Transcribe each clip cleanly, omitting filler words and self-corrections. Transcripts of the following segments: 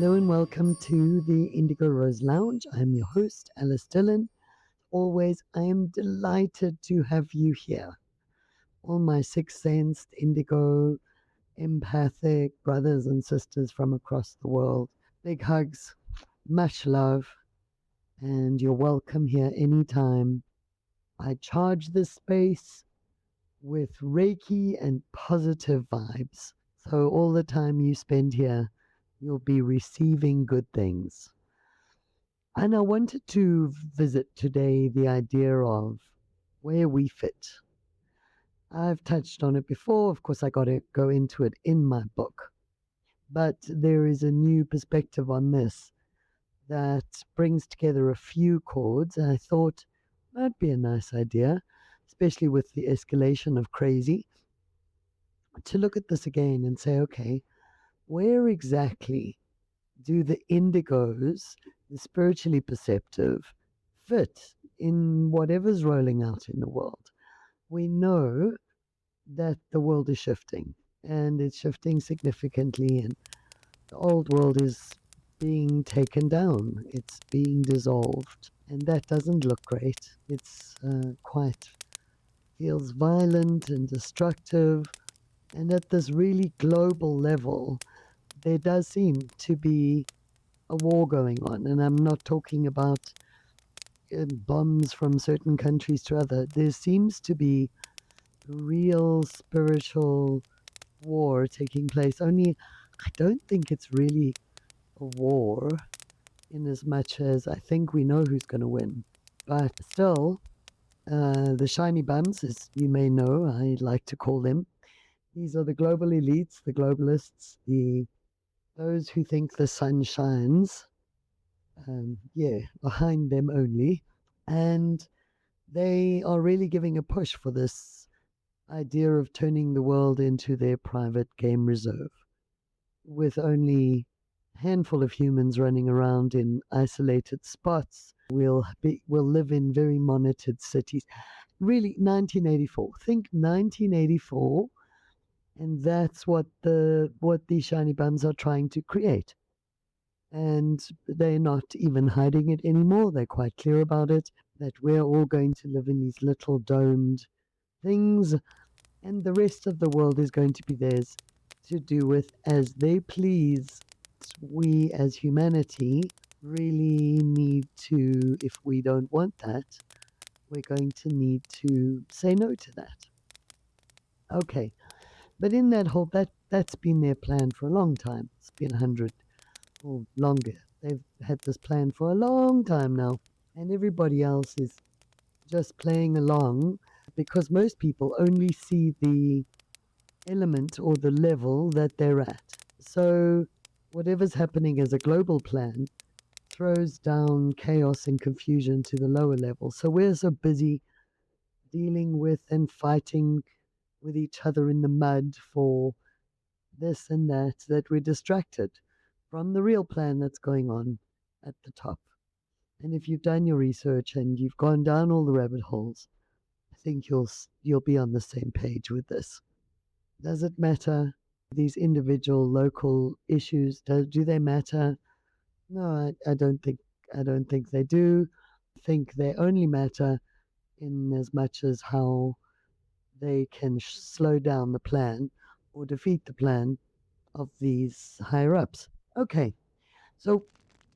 Hello and welcome to the Indigo Rose Lounge. I'm your host, Alyce Dylan. Always, I am delighted to have you here. All my sixth-sensed, indigo, empathic brothers and sisters from across the world. Big hugs, much love, and you're welcome here anytime. I charge this space with Reiki and positive vibes. So all the time you spend here, you'll be receiving good things. And I wanted to visit today the idea of where we fit. I've touched on it before. Of course, I got to go into it in my book. But there is a new perspective on this that brings together a few chords. And I thought that'd be a nice idea, especially with the escalation of crazy, to look at this again and say, okay, where exactly do the indigos, the spiritually perceptive, fit in whatever's rolling out in the world? We know that the world is shifting, and it's shifting significantly, and the old world is being taken down. It's being dissolved, and that doesn't look great. It's quite feels violent and destructive, and at this really global level, there does seem to be a war going on, and I'm not talking about bombs from certain countries to other. There seems to be real spiritual war taking place. Only I don't think it's really a war, in as much as I think we know who's going to win. But still, the shiny bums, as you may know, I like to call them. These are the global elites, the globalists, those who think the sun shines. Behind them only. And they are really giving a push for this idea of turning the world into their private game reserve, with only a handful of humans running around in isolated spots. We'll live in very monitored cities. Really, 1984. Think 1984, and that's what these shiny bums are trying to create. And they're not even hiding it anymore. They're quite clear about it, that we're all going to live in these little domed things, and the rest of the world is going to be theirs to do with as they please. We as humanity really need to, if we don't want that, we're going to need to say no to that. Okay, but in that whole, that's been their plan for a long time. It's been 100 or longer. They've had this plan for a long time now, and everybody else is just playing along, because most people only see the element or the level that they're at. So whatever's happening as a global plan throws down chaos and confusion to the lower level. So we're so busy dealing with and fighting with each other in the mud for this and that we're distracted from the real plan that's going on at the top. And if you've done your research and you've gone down all the rabbit holes, I think you'll be on the same page with this. Does it matter? These individual local issues, do they matter? No, I don't think they do. I think they only matter in as much as how they can slow down the plan or defeat the plan of these higher ups. Okay, so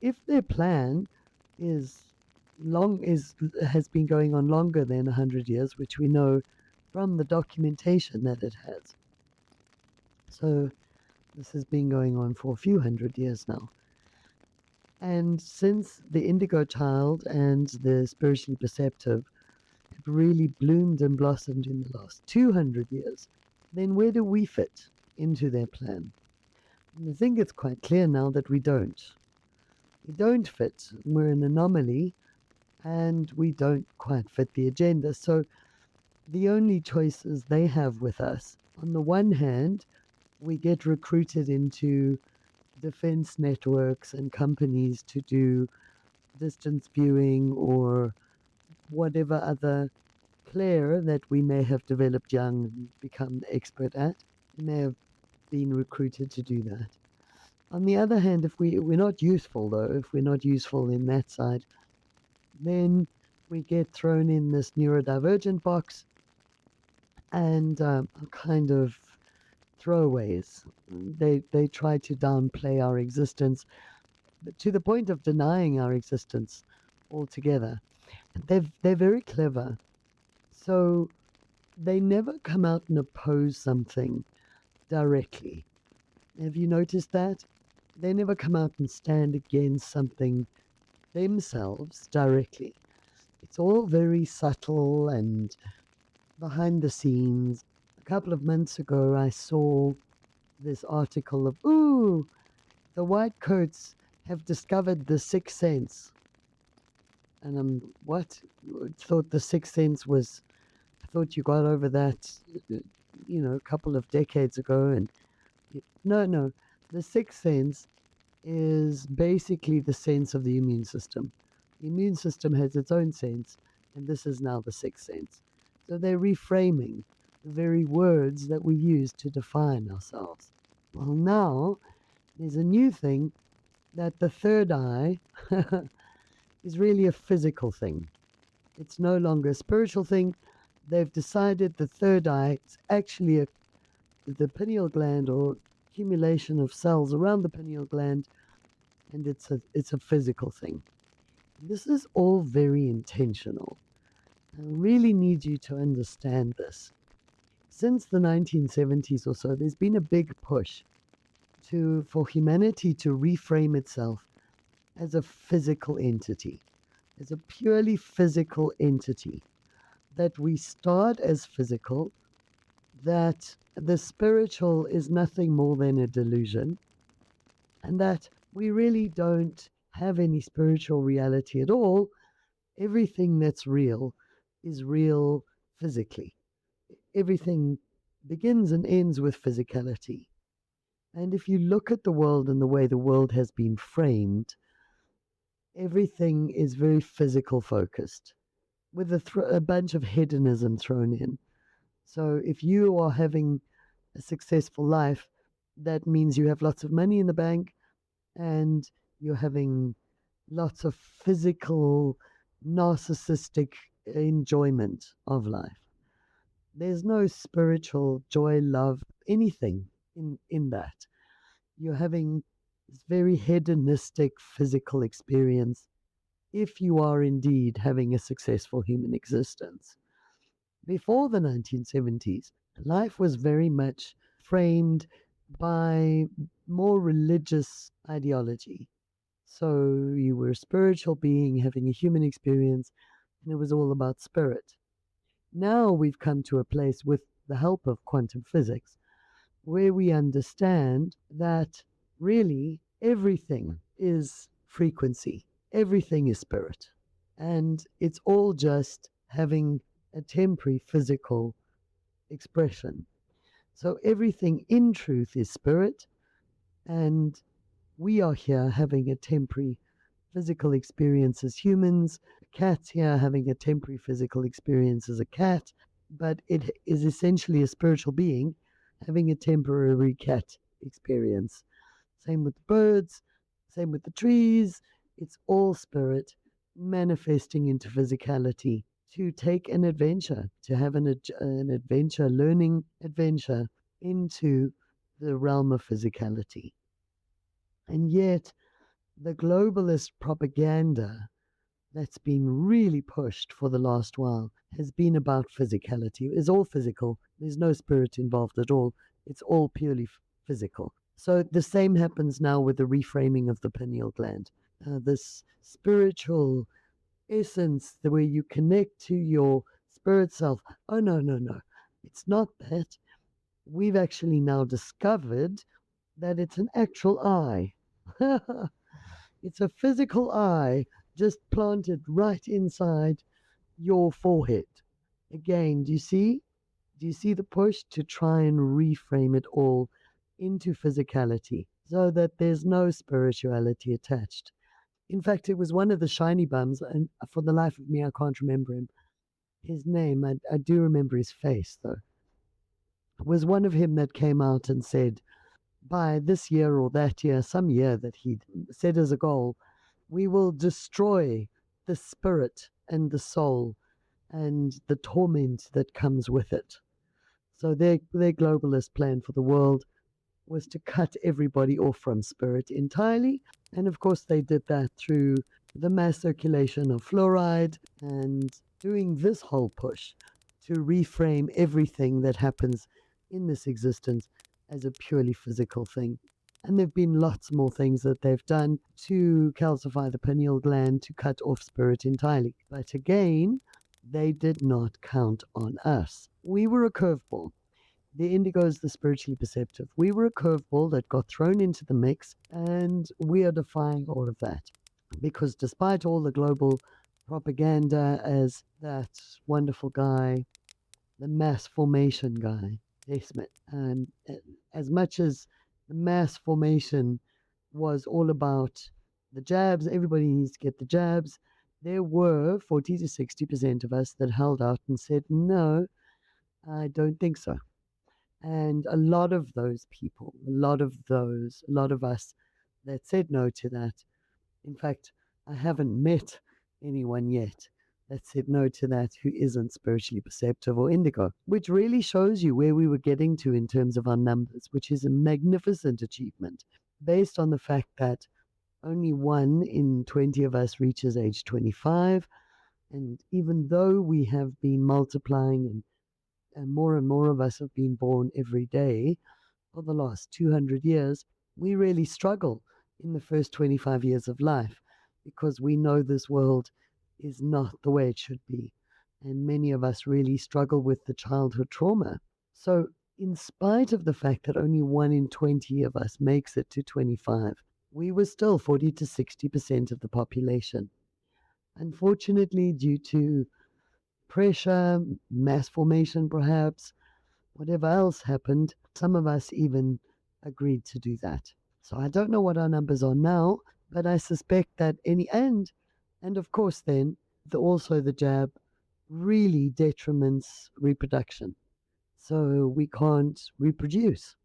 if their plan has been going on longer than 100 years, which we know from the documentation that it has. So this has been going on for a few hundred years now. And since the indigo child and the spiritually perceptive have really bloomed and blossomed in the last 200 years, then where do we fit into their plan? And I think it's quite clear now that we don't. We don't fit. We're an anomaly, and we don't quite fit the agenda. So the only choices they have with us, on the one hand, we get recruited into defense networks and companies to do distance viewing or whatever other flair that we may have developed young and become expert at. We may have been recruited to do that. On the other hand, if we're not useful, though, if we're not useful in that side, then we get thrown in this neurodivergent box and kind of throwaways. They try to downplay our existence to the point of denying our existence altogether. They're very clever, so they never come out and oppose something directly. Have you noticed that? They never come out and stand against something themselves directly. It's all very subtle and behind the scenes. A couple of months ago, I saw this article of, ooh, the white coats have discovered the sixth sense. And I'm, what? Thought the sixth sense was, I thought you got over that, a couple of decades ago. And no, the sixth sense is basically the sense of the immune system. The immune system has its own sense, and this is now the sixth sense. So they're reframing the very words that we use to define ourselves. Well, now there's a new thing that the third eye is really a physical thing. It's no longer a spiritual thing. They've decided the third eye is actually the pineal gland or accumulation of cells around the pineal gland, and it's a physical thing. This is all very intentional. I really need you to understand this. Since the 1970s or so, there's been a big push for humanity to reframe itself as a physical entity, as a purely physical entity, that we start as physical, that the spiritual is nothing more than a delusion, and that we really don't have any spiritual reality at all. Everything that's real is real physically. Everything begins and ends with physicality. And if you look at the world and the way the world has been framed, everything is very physical focused, with a bunch of hedonism thrown in. So if you are having a successful life, that means you have lots of money in the bank and you're having lots of physical, narcissistic enjoyment of life. There's no spiritual joy, love, anything in that. You're having this very hedonistic physical experience if you are indeed having a successful human existence. Before the 1970s, life was very much framed by more religious ideology. So you were a spiritual being having a human experience, and it was all about spirit. Now we've come to a place with the help of quantum physics where we understand that really everything is frequency, everything is spirit, and it's all just having a temporary physical expression. So everything in truth is spirit, and we are here having a temporary physical experience as humans. A cat's here having a temporary physical experience as a cat, but it is essentially a spiritual being having a temporary cat experience. Same with the birds, same with the trees. It's all spirit manifesting into physicality to take an adventure, to have an adventure, learning adventure into the realm of physicality. And yet, the globalist propaganda that's been really pushed for the last while has been about physicality. It's all physical. There's no spirit involved at all. It's all purely physical. So the same happens now with the reframing of the pineal gland. This spiritual essence, the way you connect to your spirit self. Oh, no, no, no. It's not that. We've actually now discovered that it's an actual eye. It's a physical eye just planted right inside your forehead. Again, do you see? Do you see the push to try and reframe it all into physicality so that there's no spirituality attached? In fact, it was one of the shiny bums, and for the life of me, I can't remember his name. I do remember his face, though. It was one of him that came out and said, by this year or that year, some year that he'd set as a goal, we will destroy the spirit and the soul and the torment that comes with it. So their globalist plan for the world was to cut everybody off from spirit entirely. And of course, they did that through the mass circulation of fluoride and doing this whole push to reframe everything that happens in this existence as a purely physical thing. And there have been lots more things that they've done to calcify the pineal gland to cut off spirit entirely. But again, they did not count on us. We were a curveball. The Indigos, the spiritually perceptive. We were a curveball that got thrown into the mix, and we are defying all of that. Because despite all the global propaganda as that wonderful guy, the mass formation guy, Desmond, and as much as the mass formation was all about the jabs, everybody needs to get the jabs, there were 40 to 60% of us that held out and said, no, I don't think so. And a lot of those people, a lot of us that said no to that. In fact, I haven't met anyone yet that said no to that who isn't spiritually perceptive or indigo, which really shows you where we were getting to in terms of our numbers, which is a magnificent achievement based on the fact that only 1 in 20 of us reaches age 25. And even though we have been multiplying and more of us have been born every day for the last 200 years, we really struggle in the first 25 years of life because we know this world is not the way it should be. And many of us really struggle with the childhood trauma. So, in spite of the fact that only 1 in 20 of us makes it to 25, we were still 40 to 60% of the population. Unfortunately, due to pressure, mass formation perhaps, whatever else happened, some of us even agreed to do that. So I don't know what our numbers are now, but I suspect that any and of course then also the jab really detriments reproduction. So we can't reproduce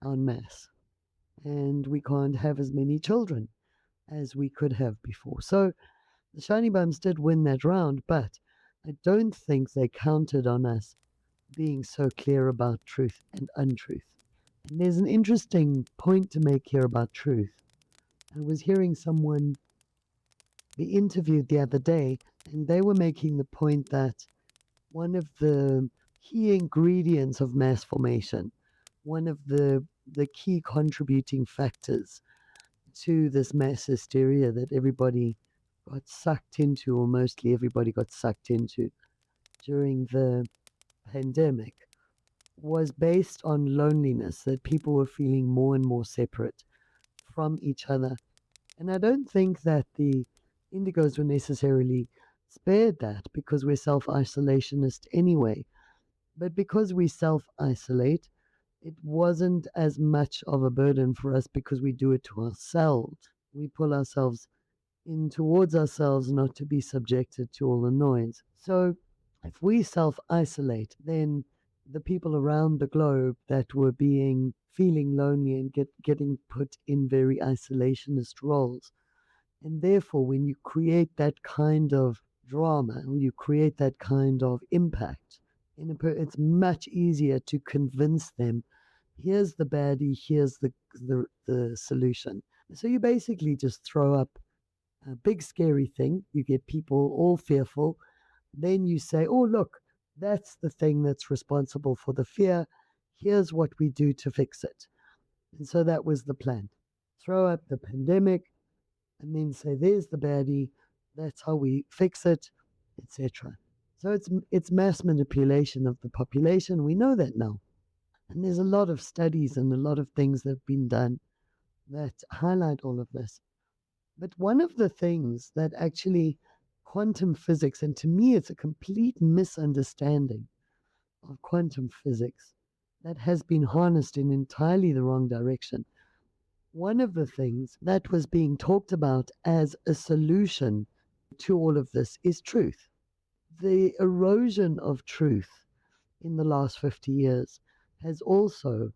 en masse and we can't have as many children as we could have before. So the Shiny Bums did win that round, but I don't think they counted on us being so clear about truth and untruth. And there's an interesting point to make here about truth. I was hearing someone be interviewed the other day, and they were making the point that one of the key ingredients of mass formation, one of the key contributing factors to this mass hysteria that everybody got sucked into, or mostly everybody got sucked into during the pandemic, was based on loneliness, that people were feeling more and more separate from each other. And I don't think that the Indigos were necessarily spared that because we're self-isolationist anyway. But because we self-isolate, it wasn't as much of a burden for us because we do it to ourselves. We pull ourselves in towards ourselves not to be subjected to all the noise. So if we self-isolate, then the people around the globe that were feeling lonely and getting put in very isolationist roles. And therefore, when you create that kind of drama, when you create that kind of impact, it's much easier to convince them, here's the baddie, here's the solution. So you basically just throw up a big scary thing. You get people all fearful. Then you say, oh, look, that's the thing that's responsible for the fear. Here's what we do to fix it. And so that was the plan. Throw up the pandemic and then say, there's the baddie. That's how we fix it, etc. So it's mass manipulation of the population. We know that now. And there's a lot of studies and a lot of things that have been done that highlight all of this. But one of the things that actually quantum physics, and to me it's a complete misunderstanding of quantum physics that has been harnessed in entirely the wrong direction. One of the things that was being talked about as a solution to all of this is truth. The erosion of truth in the last 50 years has also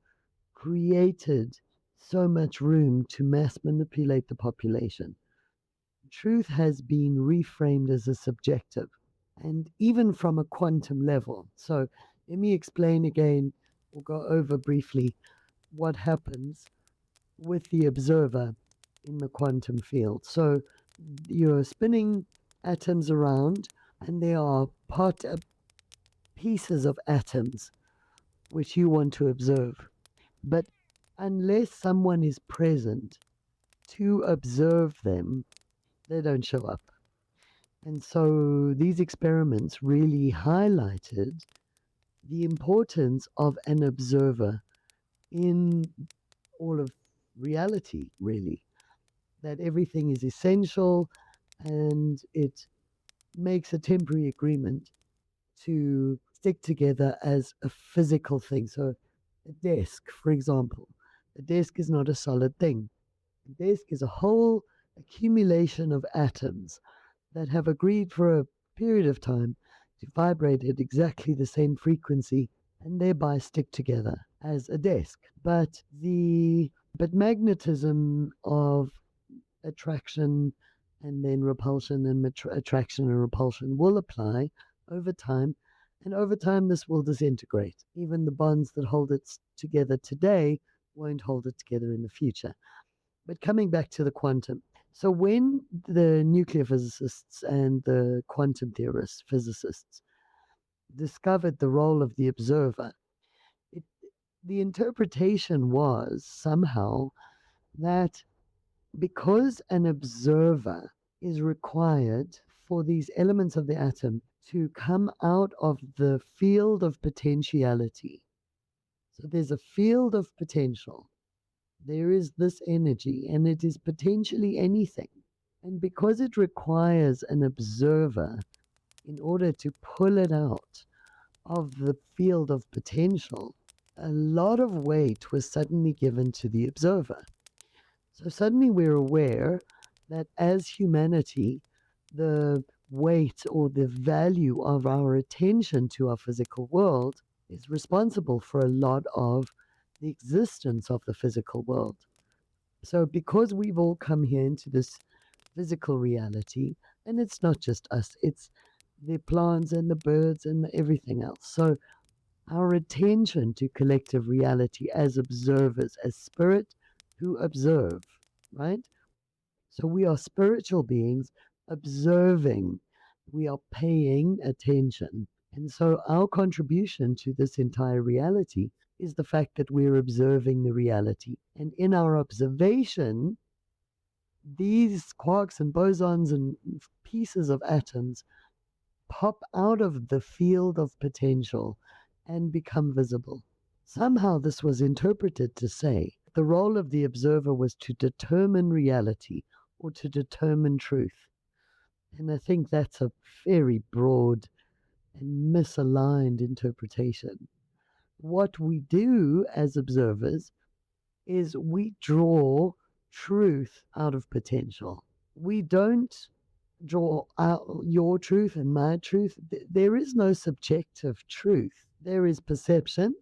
created so much room to mass manipulate the population. Truth has been reframed as a subjective, and even from a quantum level. So let me explain again, or go over briefly, what happens with the observer in the quantum field. So you're spinning atoms around, and there are pieces of atoms which you want to observe. But unless someone is present to observe them, they don't show up. And so these experiments really highlighted the importance of an observer in all of reality, really. That everything is essential, and it makes a temporary agreement to stick together as a physical thing. So a desk, for example, a desk is not a solid thing. A desk is a whole accumulation of atoms that have agreed for a period of time to vibrate at exactly the same frequency and thereby stick together as a desk. But magnetism of attraction and then repulsion and attraction and repulsion will apply over time, and over time this will disintegrate. Even the bonds that hold it together today won't hold it together in the future. But coming back to the quantum, so when the nuclear physicists and the quantum theorists, physicists, discovered the role of the observer, it, the interpretation was somehow that because an observer is required for these elements of the atom to come out of the field of potentiality. So there's a field of potential. There is this energy, and it is potentially anything. And because it requires an observer in order to pull it out of the field of potential, a lot of weight was suddenly given to the observer. So suddenly we're aware that as humanity, the weight or the value of our attention to our physical world is responsible for a lot of the existence of the physical world. So because we've all come here into this physical reality, and it's not just us, it's the plants and the birds and everything else. So our attention to collective reality as observers, as spirit who observe, right? So we are spiritual beings observing. We are paying attention. And so our contribution to this entire reality is the fact that we're observing the reality. And in our observation, these quarks and bosons and pieces of atoms pop out of the field of potential and become visible. Somehow this was interpreted to say the role of the observer was to determine reality or to determine truth. And I think that's a very broad and misaligned interpretation. What we do as observers is we draw truth out of potential. We don't draw out your truth and my truth. There is no subjective truth. There is perception,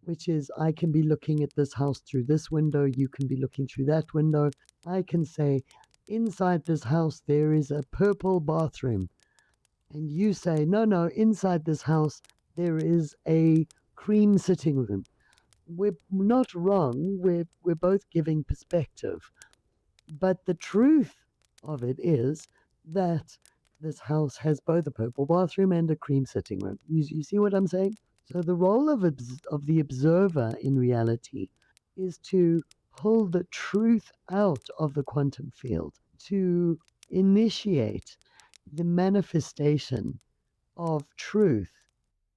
which is I can be looking at this house through this window, you can be looking through that window. I can say, inside this house there is a purple bathroom. And you say, no, inside this house there is a cream sitting room. We're not wrong. We're both giving perspective. But the truth of it is that this house has both a purple bathroom and a cream sitting room. You see what I'm saying? So the role of the observer in reality is to pull the truth out of the quantum field, to initiate the manifestation of truth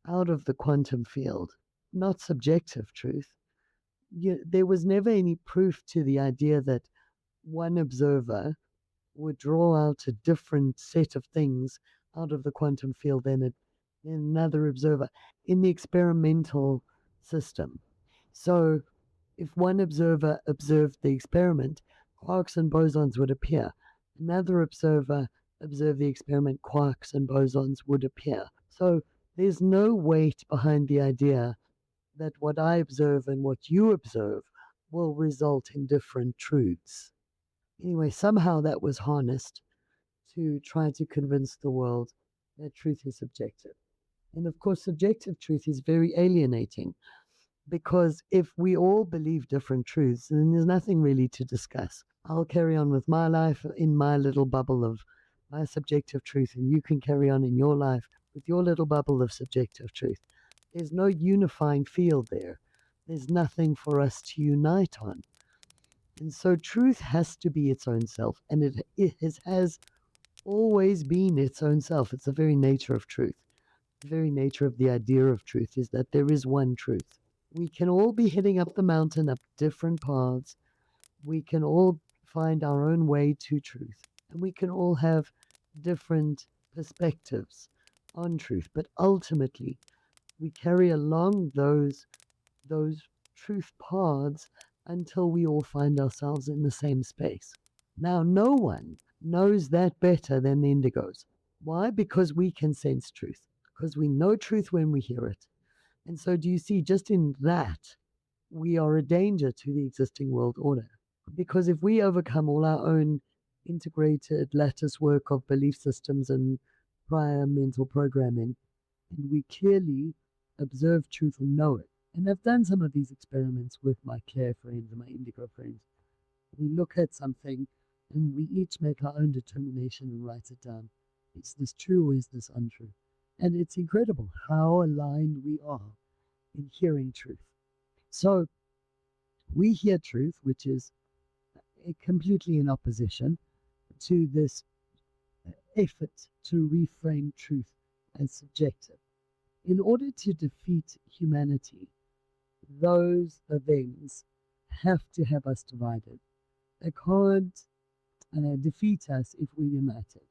out of the quantum field, not subjective truth. There was never any proof to the idea that one observer would draw out a different set of things out of the quantum field than another observer in the experimental system. So if one observer observed the experiment, quarks and bosons would appear. Another observer observed the experiment, quarks and bosons would appear. So there's no weight behind the idea that what I observe and what you observe will result in different truths. Anyway, somehow that was harnessed to try to convince the world that truth is subjective. And of course, subjective truth is very alienating because if we all believe different truths, then there's nothing really to discuss. I'll carry on with my life in my little bubble of my subjective truth, and you can carry on in your life with your little bubble of subjective truth. There's no unifying field there. There's nothing for us to unite on. And so truth has to be its own self, and it has always been its own self. It's the very nature of truth. The very nature of the idea of truth is that there is one truth. We can all be heading up the mountain, up different paths. We can all find our own way to truth, and we can all have different perspectives on truth. But ultimately, we carry along those truth paths until we all find ourselves in the same space. Now, no one knows that better than the indigos. Why? Because we can sense truth, because we know truth when we hear it. And so, do you see, just in that, we are a danger to the existing world order. Because if we overcome all our own integrated lattice work of belief systems and prior mental programming, and we clearly observe truth and know it. And I've done some of these experiments with my care friends and my indigo friends. We look at something and we each make our own determination and write it down. Is this true or is this untrue? And it's incredible how aligned we are in hearing truth. So we hear truth, which is completely in opposition to this effort to reframe truth as subjective. In order to defeat humanity, those events have to have us divided. They can't defeat us if we're united.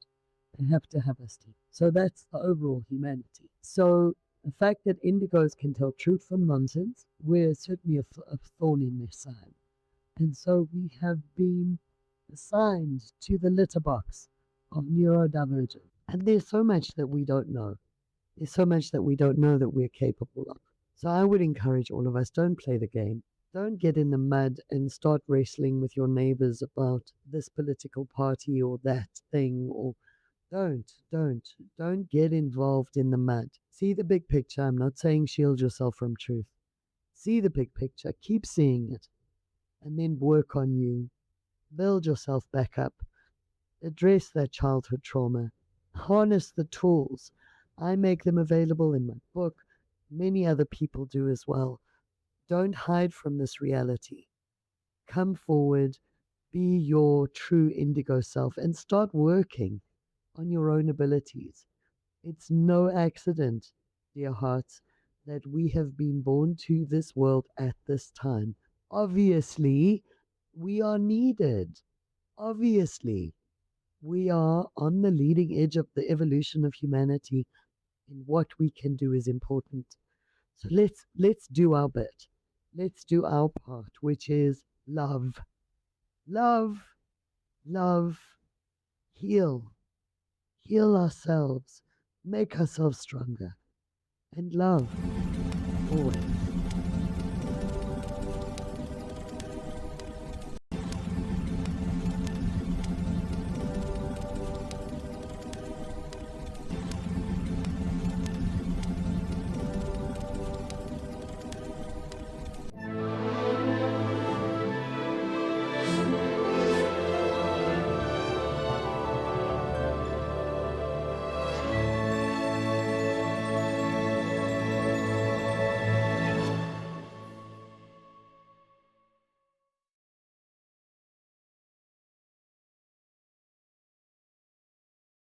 They have to have us too. So that's the overall humanity. So the fact that indigos can tell truth from nonsense, we're certainly a thorn in their side. And so we have been assigned to the litter box of neurodivergent. And there's so much that we don't know. There's so much that we don't know that we're capable of. So I would encourage all of us, don't play the game. Don't get in the mud and start wrestling with your neighbors about this political party or that thing, or don't get involved in the mud. See the big picture. I'm not saying shield yourself from truth. See the big picture. Keep seeing it. And then work on you. Build yourself back up. Address that childhood trauma. Harness the tools. I make them available in my book. Many other people do as well. Don't hide from this reality. Come forward. Be your true indigo self and start working on your own abilities. It's no accident, dear hearts, that we have been born to this world at this time. Obviously, we are needed. Obviously, we are on the leading edge of the evolution of humanity, and what we can do is important. So let's do our bit. Let's do our part, which is love. Love, love, heal. Heal ourselves, make ourselves stronger, and love always.